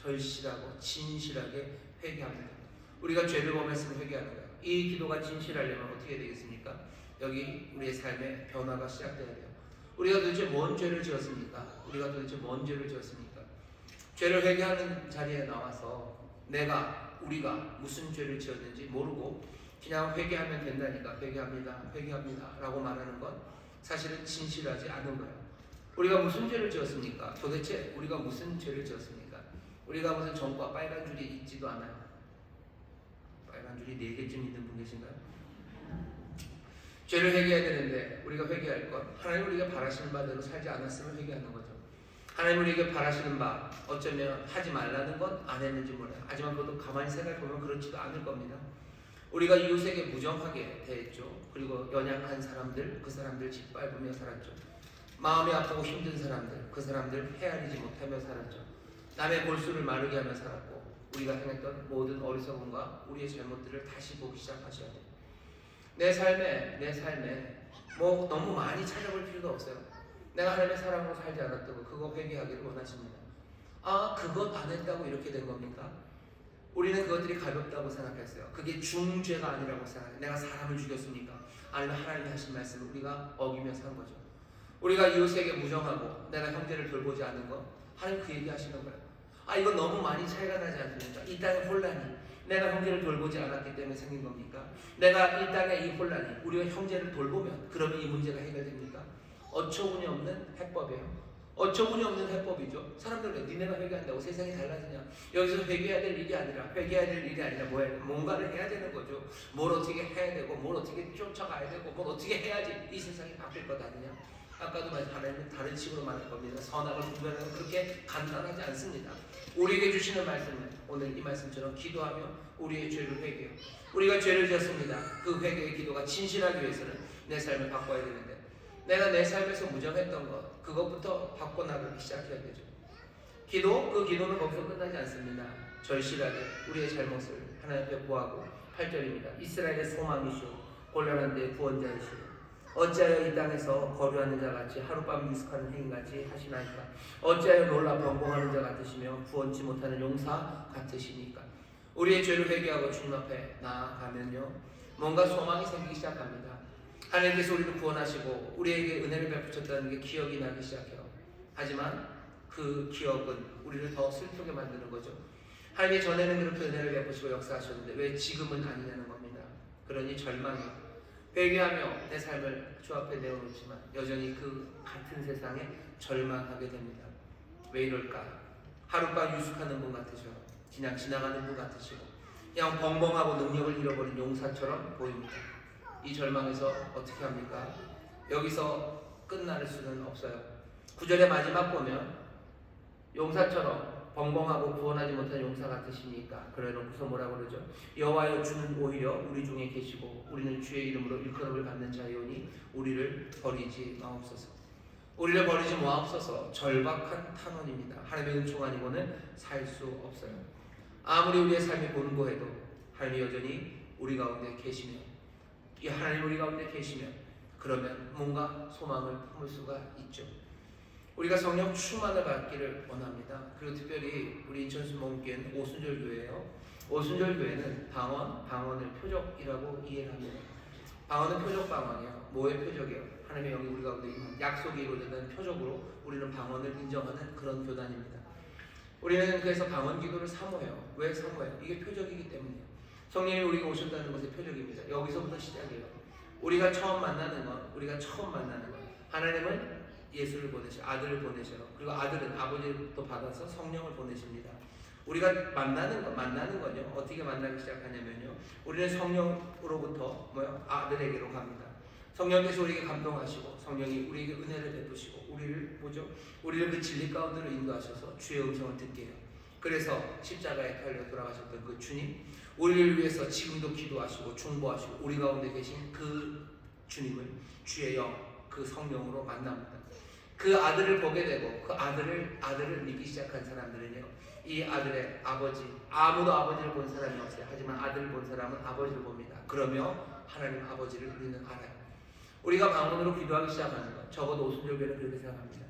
절실하고 진실하게 회개합니다. 우리가 죄를 범했으면 회개하는 거예요. 이 기도가 진실하려면 어떻게 되겠습니까? 여기 우리의 삶의 변화가 시작돼야 돼요. 우리가 도대체 뭔 죄를 지었습니까? 우리가 도대체 뭔 죄를 지었습니까? 죄를 회개하는 자리에 나와서 우리가 무슨 죄를 지었는지 모르고 그냥 회개하면 된다니까 회개합니다 라고 말하는 건 사실은 진실하지 않은 거예요. 우리가 무슨 죄를 지었습니까? 도대체 우리가 무슨 죄를 지었습니까? 우리가 무슨 전과 빨간 줄이 있지도 않아요. 빨간 줄이 4개쯤 있는 분 계신가요? 죄를 회개해야 되는데 우리가 회개할 것, 하나님 우리가 바라시는 바대로 살지 않았으면 회개하는 거죠. 하나님 우리에게 바라시는 바, 어쩌면 하지 말라는 건 안 했는지 몰라요. 하지만 그것도 가만히 생각해보면 그렇지도 않을 겁니다. 우리가 이웃에게 무정하게 대했죠. 그리고 연약한 사람들, 그 사람들 짓밟으며 살았죠. 마음이 아프고 힘든 사람들, 그 사람들 헤아리지 못하며 살았죠. 남의 골수를 마르게 하며 살았고, 우리가 행했던 모든 어리석음과 우리의 잘못들을 다시 보기 시작하셔야 돼요. 내 삶에 뭐 너무 많이 찾아볼 필요도 없어요. 내가 하나님의 사랑으로 살지 않았다고 그거 회개하기를 원하십니다. 아, 그것 안 했다고 이렇게 된 겁니까? 우리는 그것들이 가볍다고 생각했어요. 그게 중죄가 아니라고 생각해요. 내가 사람을 죽였습니까? 아니면 하나님이 하신 말씀을 우리가 어기며 산 거죠. 우리가 이웃에게 무정하고 내가 형제를 돌보지 않은 것, 하나님 그 얘기 하시는 거예요. 아, 이건 너무 많이 차이가 나지 않습니까? 이 땅의 혼란이 내가 형제를 돌보지 않았기 때문에 생긴 겁니까? 내가 이 땅의 이 혼란이 우리가 형제를 돌보면 그러면 이 문제가 해결됩니까? 어처구니 없는 해법이에요. 어처구니 없는 해법이죠. 사람들은 니네가 회개한다고 세상이 달라지냐? 여기서 회개해야 될 일이 아니라 뭔가를 해야 되는 거죠. 뭘 어떻게 해야 되고 뭘 어떻게 쫓아가야 되고 뭘 어떻게 해야지 이 세상이 바뀔 것 아니냐? 아까도 말씀 하나님은 다른 식으로 말할 겁니다. 선악을 구별하는 그렇게 간단하지 않습니다. 우리에게 주시는 말씀은 오늘 이 말씀처럼 기도하며 우리의 죄를 회개해요. 우리가 죄를 지었습니다. 그 회개의 기도가 진실하기 위해서는 내 삶을 바꿔야 되는데 내가 내 삶에서 무정했던 것 그것부터 바꿔나가기 시작해야 되죠. 그 기도는 거기서 끝나지 않습니다. 절실하게 우리의 잘못을 하나님 앞에 고하고 8절입니다. 이스라엘의 소망이시오 곤란한 데 구원자이시오 어찌하여 이 땅에서 거류하는 자 같이 하룻밤 유숙하는 행위같이 하시나이까? 어찌하여 놀라 번공하는 자 같으시며 구원치 못하는 용사 같으시니까? 우리의 죄를 회개하고 주님 앞에 나아가면요 뭔가 소망이 생기기 시작합니다. 하나님께서 우리를 구원하시고 우리에게 은혜를 베푸셨다는 게 기억이 나기 시작해요. 하지만 그 기억은 우리를 더 슬프게 만드는 거죠. 하나님이 전에는 그렇게 은혜를 베푸시고 역사하셨는데 왜 지금은 아니냐는 겁니다. 그러니 절망이요. 회개하며 내 삶을 주 앞에 내어놓지만 여전히 그 같은 세상에 절망하게 됩니다. 왜 이럴까? 하룻밤 유숙하는 분 같으셔. 그냥 지나가는 분 같으시고 그냥 벙벙하고 능력을 잃어버린 용사처럼 보입니다. 이 절망에서 어떻게 합니까? 여기서 끝날 수는 없어요. 9절의 마지막 보면 용사처럼 벙벙하고 구원하지 못한 용사 같으시니까 그래놓고서 뭐라고 그러죠? 여호와여 주는 오히려 우리 중에 계시고 우리는 주의 이름으로 일컬음을 받는 자이오니 우리를 버리지 마옵소서. 우리를 버리지 마옵소서. 절박한 탄원입니다. 하나님의 은총 아니고는 살 수 없어요. 아무리 우리의 삶이 곤고해도 하나님이 여전히 우리 가운데 계시며 이 하나님 우리 가운데 계시면 그러면 뭔가 소망을 품을 수가 있죠. 우리가 성령 충만을 받기를 원합니다. 그리고 특별히 우리 인천수 목교회는 오순절교회예요. 오순절교회는 방언을 표적이라고 이해를 합니다. 방언은 표적 방언이에요. 뭐의 표적이에요? 하나님의 영이 우리 가운데 약속이 이루어지는 표적으로 우리는 방언을 인정하는 그런 교단입니다. 우리는 그래서 방언 기도를 사모해요. 왜 사모해요? 이게 표적이기 때문이에요. 성령이 우리가 오셨다는 것의 표적입니다. 여기서부터 시작이에요. 우리가 처음 만나는 건 하나님은 예수를 보내셔 아들을 보내셔요. 그리고 아들은 아버지로부터 받아서 성령을 보내십니다. 우리가 만나는 건요 어떻게 만나기 시작하냐면요 우리는 성령으로부터 아들에게로 갑니다. 성령께서 우리에게 감동하시고 성령이 우리에게 은혜를 베푸시고 우리를 그 진리 가운데로 인도하셔서 주의 음성을 듣게 해요. 그래서 십자가에 달려 돌아가셨던 그 주님 우리를 위해서 지금도 기도하시고 중보하시고 우리 가운데 계신 그 주님을 주의 영 그 성령으로 만납니다. 그 아들을 보게 되고 그 아들을 믿기 시작한 사람들은요 이 아들의 아버지 아무도 아버지를 본 사람이 없어요. 하지만 아들을 본 사람은 아버지를 봅니다. 그러며 하나님 아버지를 우리는 알아요. 우리가 방언으로 기도하기 시작하는 것 적어도 오순절교회는 그렇게 생각합니다.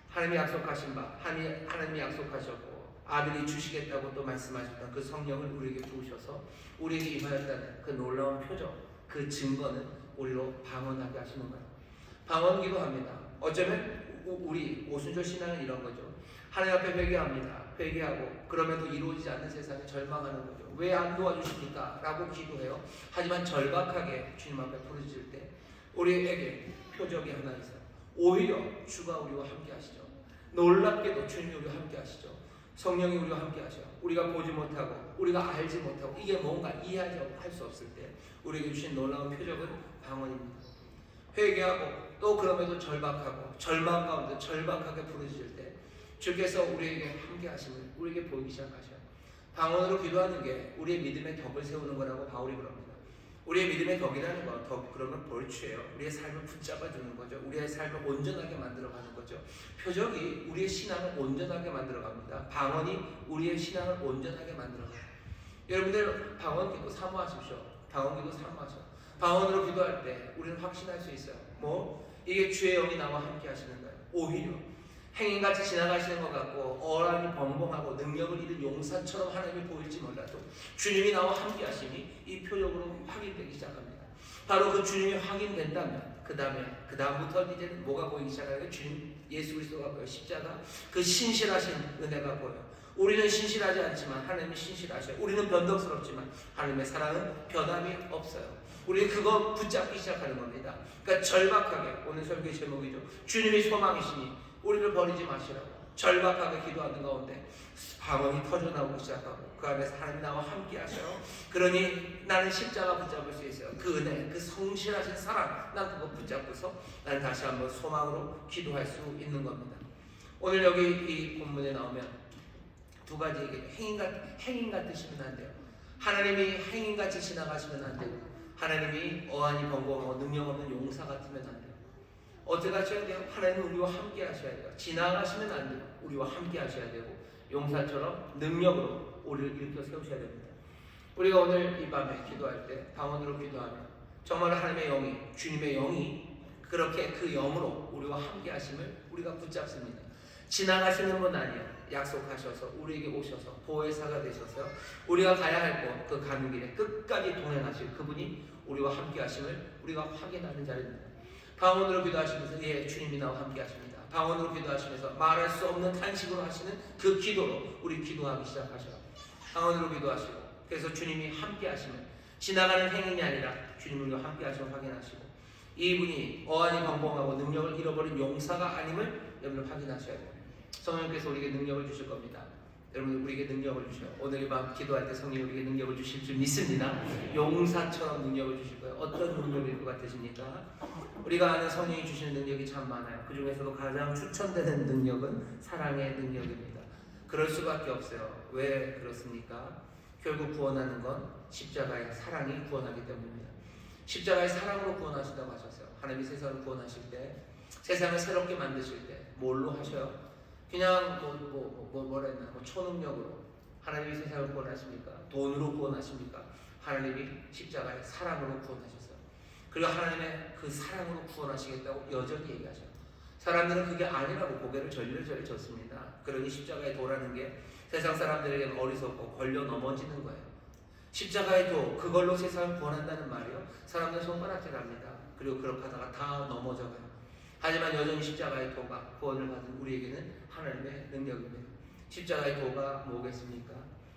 하나님이 약속하신 바 하나님이 약속하셨고 아들이 주시겠다고 또 말씀하셨던 그 성령을 우리에게 부으셔서 우리에게 임하였다는 그 놀라운 표적, 그 증거는 우리로 방언하게 하시는 거예요. 방언 기도합니다. 어쩌면 우리 오순절 신앙은 이런 거죠. 하나님 앞에 회개합니다. 회개하고 그럼에도 이루어지지 않는 세상에 절망하는 거죠. 왜 안 도와주십니까? 라고 기도해요. 하지만 절박하게 주님 앞에 부르짖을 때 우리에게 표적이 하나 있어요. 오히려 주가 우리와 함께 하시죠. 놀랍게도 주님이 우리와 함께 하시죠. 성령이 우리와 함께 하셔. 우리가 보지 못하고 우리가 알지 못하고 이게 뭔가 이해하지 할 수 없을 때 우리에게 주신 놀라운 표적은 방언입니다. 회개하고 또 그럼에도 절박하고 절망 가운데 절박하게 부르짖을 때 주께서 우리에게 함께 하심을 우리에게 보이기 시작하셔요. 방언으로 기도하는 게 우리의 믿음의 덕을 세우는 거라고 바울이 그럽니다. 우리의 믿음의 덕이라는 건 덕 그러면 벌초예요. 우리의 삶을 붙잡아 주는 거죠. 우리의 삶을 온전하게 만들어가는 거죠. 표적이 우리의 신앙을 온전하게 만들어갑니다. 방언이 우리의 신앙을 온전하게 만들어가요. 여러분들 방언 기도 사모하십시오. 방언 기도 사모하셔. 방언으로 기도할 때 우리는 확신할 수 있어요. 이게 주의 영이 나와 함께 하시는 거예요. 오히려 행인같이 지나가시는 것 같고 어란이 벙벙하고 능력을 잃은 용사처럼 하나님이 보일지 몰라도 주님이 나와 함께 하심이 이 표적으로 확인되기 시작합니다. 바로 그 주님이 확인된다면 그 다음부터 이제는 뭐가 보이기 시작하요? 주님 예수 그리스도가 보여요. 십자가 그 신실하신 은혜가 보여요. 우리는 신실하지 않지만 하나님이 신실하셔요. 우리는 변덕스럽지만 하나님의 사랑은 변함이 없어요. 우리 그거 붙잡기 시작하는 겁니다. 그러니까 절박하게, 오늘 설교의 제목이죠. 주님이 소망이시니 우리를 버리지 마시라고 절박하게 기도하는 가운데 방언이 터져나오기 시작하고 그 안에서 하나님 나와 함께 하셔요. 그러니 나는 십자가 붙잡을 수 있어요. 그 은혜, 그 성실하신 사랑, 난 그거 붙잡고서 나는 다시 한번 소망으로 기도할 수 있는 겁니다. 오늘 여기 이 본문에 나오면 두 가지 얘기예요. 행인 같으시면 안 돼요. 하나님이 행인같이 지나가시면 안 되고 하나님이 어안이 벙벙하고 능력 없는 용사 같으면 안 돼요. 어떻게 하셔야 돼요? 하나님은 우리와 함께 하셔야 돼요. 지나가시면 안 돼요. 우리와 함께 하셔야 되고 용사처럼 능력으로 우리를 일으켜 세우셔야 됩니다. 우리가 오늘 이 밤에 기도할 때 방언으로 기도하면 정말 하나님의 영이, 주님의 영이 그렇게 그 영으로 우리와 함께 하심을 우리가 붙잡습니다. 지나가시는 분 아니에요. 약속하셔서 우리에게 오셔서 보혜사가 되셔서 우리가 가야 할 곳, 그 가는 길에 끝까지 동행하실 그분이 우리와 함께 하심을 우리가 확인하는 자리입니다. 방언으로 기도하시면서 예, 주님이 나와 함께 하십니다. 방언으로 기도하시면서 말할 수 없는 탄식으로 하시는 그 기도로 우리 기도하기 시작하셔요. 방언으로 기도하시고 그래서 주님이 함께 하심을 지나가는 행인이 아니라 주님을 함께 하심을 확인하시고 이분이 어안이 벙벙하고 능력을 잃어버린 용사가 아님을 여러분 확인하셔야 돼요. 성령께서 우리에게 능력을 주실 겁니다. 여러분 우리에게 능력을 주셔요. 오늘 이 밤 기도할 때 성령이 우리에게 능력을 주실 줄 믿습니다. 용사처럼 능력을 주실 거예요. 어떤 능력일 것 같으십니까? 우리가 아는 성령이 주시는 능력이 참 많아요. 그 중에서도 가장 추천되는 능력은 사랑의 능력입니다. 그럴 수밖에 없어요. 왜 그렇습니까? 결국 구원하는 건 십자가의 사랑이 구원하기 때문입니다. 십자가의 사랑으로 구원하신다고 하셨어요. 하나님이 세상을 구원하실 때, 세상을 새롭게 만드실 때 뭘로 하셔요? 그냥 뭐라 했나? 초능력으로 하나님이 세상을 구원하십니까? 돈으로 구원하십니까? 하나님이 십자가의 사랑으로 구원하셨어요. 그리고 하나님의 그 사랑으로 구원하시겠다고 여전히 얘기하셔요. 사람들은 그게 아니라고 고개를 절레절레 졌습니다. 그러니 십자가의 도라는 게 세상 사람들에게는 어리석고 걸려 넘어지는 거예요. 십자가의 도, 그걸로 세상을 구원한다는 말이요. 사람들은 손가락질합니다. 그리고 그렇게 하다가 다 넘어져가요. 하지만 여전히 십자가의 도가 구원을 받은 우리에게는 하나님의 능력입니다. 십자가의 도가 뭐겠습니까?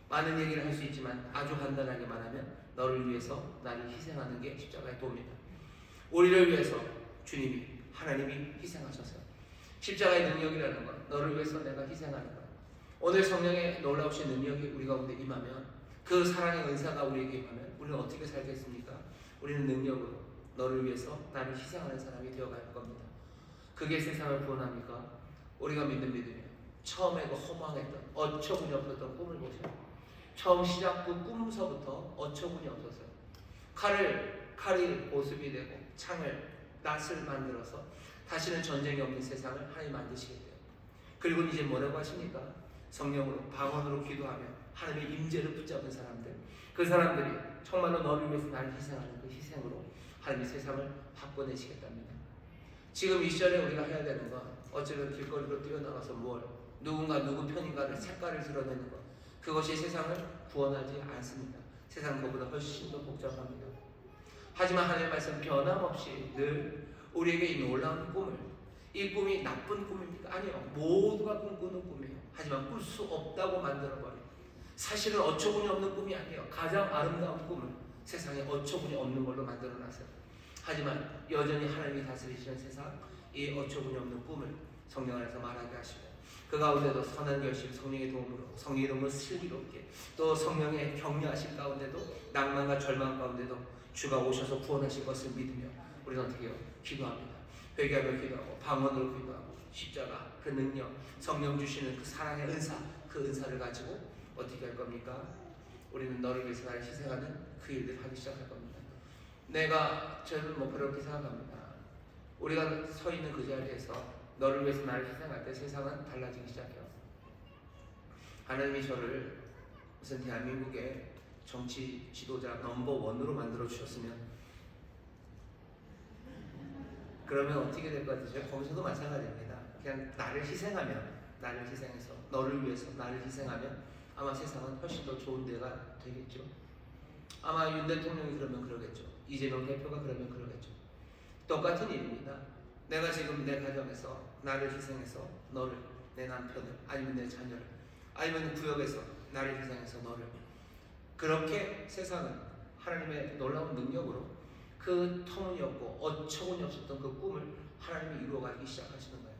많은 얘기를 할 수 있지만 아주 간단하게 말하면 너를 위해서 나를 희생하는 게 십자가의 도입니다. 우리를 위해서 주님이, 하나님이 희생하셨어요. 십자가의 능력이라는 건 너를 위해서 내가 희생하는 거예요. 오늘 성령의 놀라우신 능력이 우리 가운데 임하면 그 사랑의 은사가 우리에게 임하면 우리는 어떻게 살겠습니까? 우리는 능력으로 너를 위해서 나를 희생하는 사람이 되어갈 겁니다. 그게 세상을 구원합니까? 우리가 믿는 믿음이에요. 처음에 그 허망했던 어처구니 없었던 꿈을 보세요. 처음 시작부 꿈서부터 어처구니 없었어요. 칼이 보습이 되고 창을 낫을 만들어서 다시는 전쟁이 없는 세상을 하나님 만드시겠대요. 그리고 이제 뭐라고 하십니까? 성령으로 방언으로 기도하며 하나님의 임재를 붙잡은 사람들, 그 사람들이 정말로 너를 위해서 나를 희생하는 그 희생으로 하나님의 세상을 바꿔내시겠답니다. 지금 이 시절에 우리가 해야 되는 건 어쩌면 길거리로 뛰어나가서 뭘 누군가 누구 편인가를 색깔을 드러내는 것, 그것이 세상을 구원하지 않습니다. 세상은 그보다 훨씬 더 복잡합니다. 하지만 하나님의 말씀 변함없이 늘 우리에게 이 놀라운 꿈을, 이 꿈이 나쁜 꿈입니까? 아니요. 모두가 꿈꾸는 꿈이에요. 하지만 꿀 수 없다고 만들어버려요. 사실은 어처구니 없는 꿈이 아니에요. 가장 아름다운 꿈을 세상에 어처구니 없는 걸로 만들어놨어요. 하지만 여전히 하나님이 다스리시는 세상, 이 어처구니 없는 꿈을 성령 안에서 말하게 하시고, 그 가운데도 선한 결심, 성령의 도움으로, 성령의 도움으로 슬기롭게, 또 성령의 격려하신 가운데도, 낭만과 절망 가운데도 주가 오셔서 구원하실 것을 믿으며 우리는 어떻게 해요? 기도합니다. 회개하며 기도하고, 방언으로 기도하고, 십자가, 그 능력, 성령 주시는 그 사랑의 은사, 그 은사를 가지고 어떻게 할 겁니까? 우리는 너를 위해서 나를 희생하는 그 일들을 하기 시작할 겁니다. 저는 그렇게 생각합니다. 우리가 서 있는 그 자리에서 너를 위해서 나를 희생할 때 세상은 달라지기 시작해요. 하나님이 저를 무슨 대한민국의 정치 지도자 넘버1으로 만들어 주셨으면, 그러면 어떻게 될 것 같으세요? 거기서도 마찬가지입니다. 그냥 나를 희생해서 너를 위해서 나를 희생하면 아마 세상은 훨씬 더 좋은 데가 되겠죠. 아마 윤 대통령이 그러면 그러겠죠. 이재명 대표가 그러면 그러겠죠. 똑같은 일입니다. 내가 지금 내 가정에서 나를 희생해서 너를, 내 남편을, 아니면 내 자녀를, 아니면 구역에서 나를 희생해서 너를, 그렇게 세상은 하나님의 놀라운 능력으로 그 터무니없고 어처구니 없었던 그 꿈을 하나님이 이루어가기 시작하시는 거예요.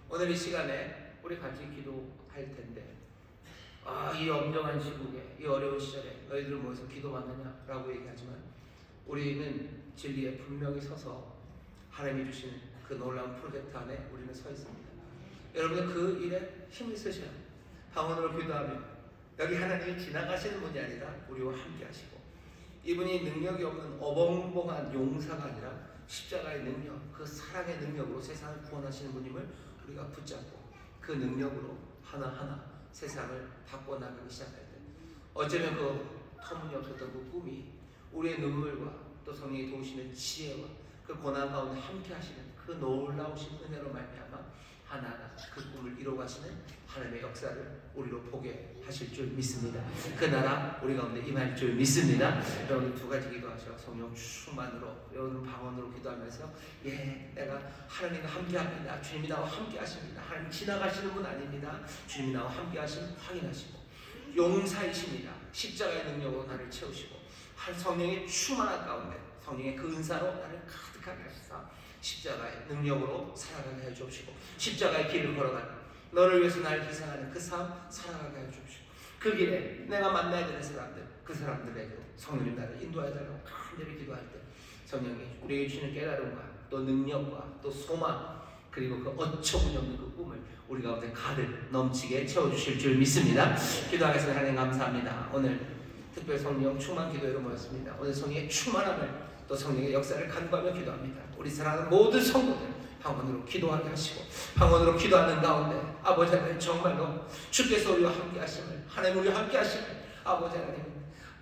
오늘 이 시간에 우리 같이 기도할 텐데, 이 엄정한 시국에, 이 어려운 시절에 너희들 모여서 기도하느냐라고 얘기하지만, 우리는 진리에 분명히 서서 하나님이 주시는 그 놀라운 프로젝트 안에 우리는 서 있습니다. 여러분은 그 일에 힘을 쓰셔야, 방언으로 기도하며, 여기 하나님이 지나가시는 분이 아니라 우리와 함께 하시고, 이분이 능력이 없는 어벙벙한 용사가 아니라 십자가의 능력, 그 사랑의 능력으로 세상을 구원하시는 분임을 우리가 붙잡고, 그 능력으로 하나하나 세상을 바꿔나가기 시작할 때, 어쩌면 그 터무니없었던 그 꿈이 우리의 눈물과 또 성령이 도우시는 지혜와 그 고난 가운데 함께 하시는 그 놀라우신 은혜로 말미암아 하나하나 그 꿈을 이루어가시는 하나님의 역사를 우리로 보게 하실 줄 믿습니다. 그 나라 우리 가운데 임할 줄 믿습니다. 여러분 두 가지 기도하셔. 성령 충만으로, 여러분 방언으로 기도하면서, 내가 하나님과 함께 합니다. 주님이 나와 함께 하십니다. 하나님 지나가시는 분 아닙니다. 주님이 나와 함께 하심 확인하시고, 용사이십니다. 십자가의 능력으로 나를 채우시고, 성령의 충만한 가운데 성령의 그 은사로 나를 가득하게 하시사 십자가의 능력으로 살아가게 해 주옵시고, 십자가의 길을 걸어가는, 너를 위해서 나를 희생하는 그 삶 살아가게 해 주옵시고, 그 길에 내가 만나야 되는 사람들, 그 사람들에게도 성령님 나를 인도해 달라고 간절히 기도할 때, 성령이 우리에게 주시는 깨달음과 또 능력과 또 소망, 그리고 그 어처구니 없는 그 꿈을 우리 가운데 가득 넘치게 채워주실 줄 믿습니다. 기도하겠습니다. 하나님 감사합니다. 오늘 특별 성령 충만 기도회로 모였습니다. 오늘 성령의 충만함을, 또 성령의 역사를 간구하며 기도합니다. 우리 사랑하는 모든 성도들 방언으로 기도하게 하시고, 방언으로 기도하는 가운데 아버지 하나님 정말로 주께서 우리와 함께 하심을, 하나님 우리와 함께 하심을, 아버지 하나님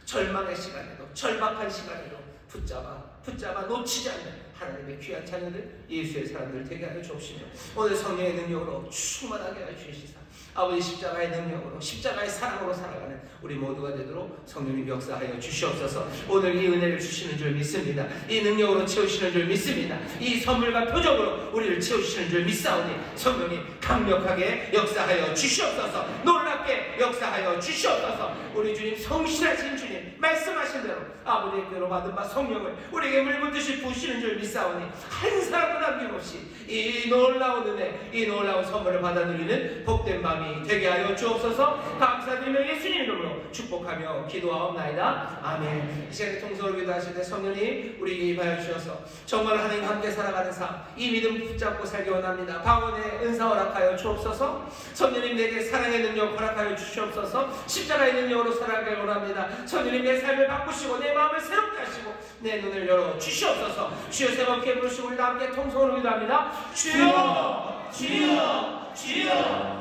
절망의 시간에도, 절박한 시간에도 붙잡아 놓치지 않는 하나님의 귀한 자녀들, 예수의 사람들 되게 하여 주옵시며, 오늘 성령의 능력으로 충만하게 하여 주시사 아버지 십자가의 능력으로, 십자가의 사랑으로 살아가는 우리 모두가 되도록 성령님 역사하여 주시옵소서. 오늘 이 은혜를 주시는 줄 믿습니다. 이 능력으로 채우시는 줄 믿습니다. 이 선물과 표적으로 우리를 채우시는 줄 믿사오니 성령님 강력하게 역사하여 주시옵소서. 놀랍게 역사하여 주시옵소서. 우리 주님 성실하신 주님 말씀하신 대로 아버지께로 받은 바 성령을 우리에게 물붓듯이 부으시는 줄 믿사오니 한 사람도 남김없이 이 놀라운 은혜, 이 놀라운 선물을 받아 누리는 복된 밤이 되게 하여 주옵소서. 감사드리며 예수님 이름으로 축복하며 기도하옵나이다. 아멘. 이 시간에 통성으로 기도하실 때 성령님 우리에게 임하여 주셔서 정말 하나님과 함께 살아가는 삶, 이 믿음 붙잡고 살기 원합니다. 방언의 은사 허락하여 주옵소서. 성령님 내게 사랑의 능력 허락하여 주시옵소서. 십자가의 능력으로 살아가기 원합니다. 성령님 내 삶을 바꾸시고 내 마음을 새롭게 하시고 내 눈을 열어 주시옵소서. 주여 세 번 함께 부르시고 우리 다 함께 통성으로 기도합니다. 주여, 주여, 주여.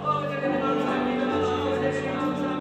아버지 하나님 감사합니다.